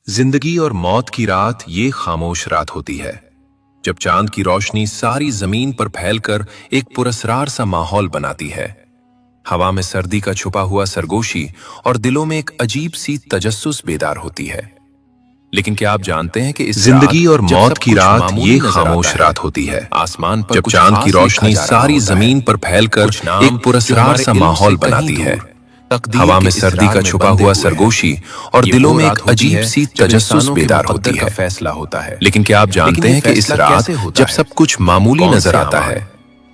जिंदगी और मौत की रात ये खामोश रात होती है जब चांद की रोशनी सारी जमीन पर फैलकर एक पुरस्रार सा माहौल बनाती है। हवा में सर्दी का छुपा हुआ सरगोशी और दिलों में एक अजीब सी तजस्सुस बेदार होती है। लेकिन क्या आप जानते हैं कि इस जिंदगी और मौत की रात ये खामोश रात होती है। आसमान पर जब चांद की रोशनी सारी जमीन पर फैलकर एक पुरस्रार सा माहौल बनाती है। हवा में सर्दी का छुपा हुआ सरगोशी और दिलों में एक अजीब सी तजस्सुस बेदार होती है। फैसला होता है। लेकिन क्या आप जानते हैं कि इस रात जब सब कुछ मामूली नजर आता है,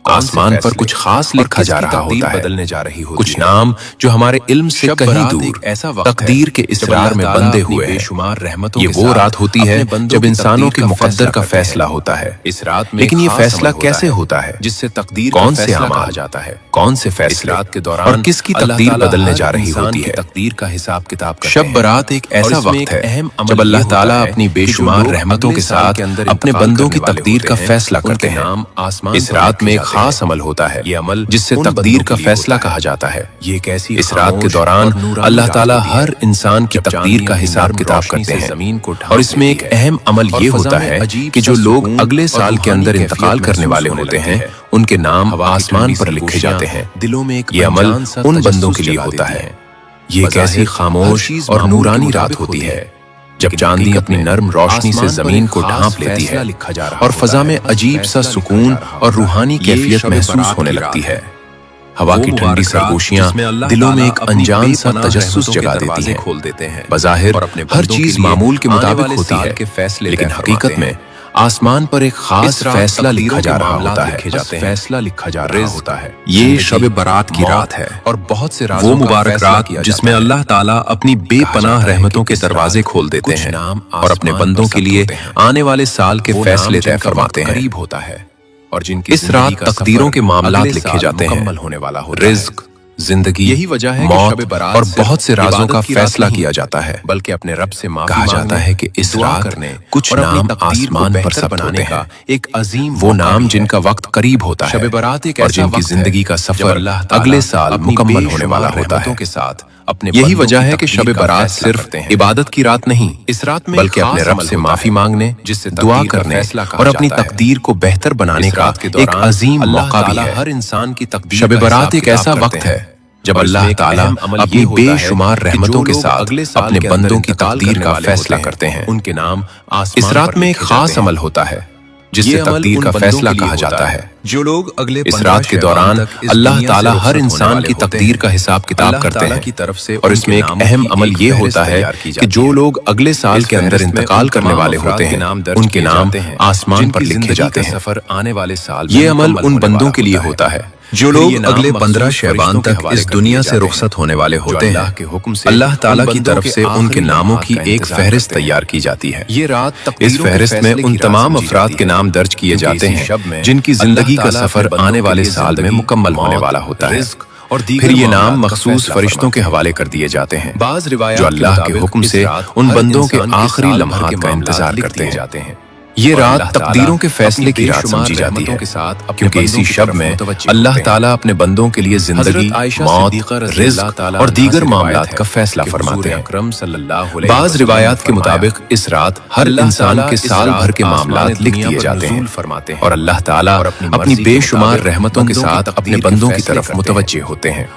आसमान पर कुछ खास लिखा जा रहा होता है, बदलने जा रही होती कुछ नाम जो हमारे इल्म से कहीं दूर तकदीर के इसरार में बंधे हुए बेशुमार रहमतों। ये वो रात होती है जब इंसानों के मुकद्दर का फैसला होता है। इस रात में लेकिन ये फैसला कैसे होता है, जिससे तकदीर कौन से कहा जाता है, कौन से फैसले रात के दौरान और किसकी तकदीर बदलने जा रही होती है। तकदीर का हिसाब किताब शब बरात एक ऐसा वक्त है जब अल्लाह ताला अपनी बेशुमार रहमतों के साथ अपने बंदों की तकदीर का फैसला करते हैं। इस रात में खास अमल होता है, ये अमल जिससे तकदीर का फैसला कहा जाता है। ये कैसी इस रात के दौरान अल्लाह ताला हर इंसान की तकदीर का हिसाब किताब करते हैं। और इसमें एक अहम अमल ये होता है कि जो लोग अगले साल के अंदर इंतकाल करने वाले होते हैं उनके नाम आसमान पर लिखे जाते हैं। दिलों में ये अमल उन बंदों के लिए होता है। ये एक ऐसी खामोश और नूरानी रात होती है जब चांदी अपनी नर्म रोशनी से जमीन को ढांप लेती है और फजा में अजीब सा सुकून और रूहानी कैफियत महसूस होने लगती है। हवा की ठंडी सरगोशियां दिलों में एक अनजान सा तजस्सुस जगा देती हैं। बज़ाहिर हर चीज मामूल के मुताबिक होती है, लेकिन हकीकत में आसमान पर एक खास फैसला लिखा जा रहा होता है। फैसला लिखा जा रहा होता है। ये शब बरात की रात है और बहुत से वो मुबारक रात जिसमें अल्लाह ताला अपनी बेपनाह रहमतों के दरवाजे खोल देते हैं और अपने बंदों के लिए आने वाले साल के फैसले तय फरमाते हैं। करीब होता है और जिनकी इस रात तकदीरों के मामलात लिखे जाते हैं। होने वाला हो रिज़्क़, जिंदगी, यही वजह है मौत और बहुत से राजों का फैसला किया जाता है। बल्कि अपने रब से कहा जाता है कि इस रात कुछ नाम आसमान पर सब बनाने का एक अजीम वो नाम जिनका वक्त करीब होता है और जिनकी जिंदगी का सफर अगले साल मुकम्मल होने वाला होता है के साथ अपने। यही वजह है कि शब बारात सिर्फ इबादत की रात नहीं, इस रात में बल्कि अपने रब से माफी मांगने, जिससे दुआ करने और अपनी तकदीर को बेहतर बनाने का एक अजीम मौका भी है। हर इंसान की तकदीर शब बारात एक ऐसा वक्त है जब अल्लाह ताला अपनी बेशुमार रहमतों के साथ अपने बंदों की तकदीर का फैसला करते हैं। उनके नाम इस रात में एक खास अमल होता है जिससे तकदीर का फैसला कहा जाता है। जो लोग अगले इस रात के दौरान अल्लाह ताला हर इंसान की तकदीर का हिसाब किताब करते हैं की तरफ से। और इसमें एक अहम अमल ये होता है कि जो लोग अगले साल के अंदर इंतकाल करने वाले होते हैं उनके नाम आसमान पर लिखे जाते हैं। सफर आने वाले साल ये अमल उन बंदों के लिए होता है जो लोग अगले 15 शअबान तक इस दुनिया से रुखसत होने वाले होते हैं। के हुक्म से अल्लाह ताला की तरफ से उनके नामों की एक फहरिस्त तैयार की जाती है। ये रात इस फहरिस्त में उन तमाम अफराद के नाम दर्ज किए जाते हैं जिनकी जिंदगी का सफर आने वाले साल में मुकम्मल होने वाला होता है। और फिर ये नाम मखसूस फरिश्तों के हवाले कर दिए जाते हैं जो अल्लाह के हुक्म से उन बंदों के आखिरी लम्हात का इंतजार करते जाते हैं। ये रात तकदीरों के फैसले की रात समझी जाती है क्योंकि इसी शब में अल्लाह ताला अपने बंदों के लिए जिंदगी, मौत, रिज़्क़ और दीगर मामलात का फैसला फरमाते हैं। बाज़ रिवायात के मुताबिक इस रात हर इंसान के साल भर के मामलात लिख दिए जाते हैं और अल्लाह ताला अपनी बेशुमार रहमतों के साथ अपने बंदों की तरफ मुतवज्जे होते हैं।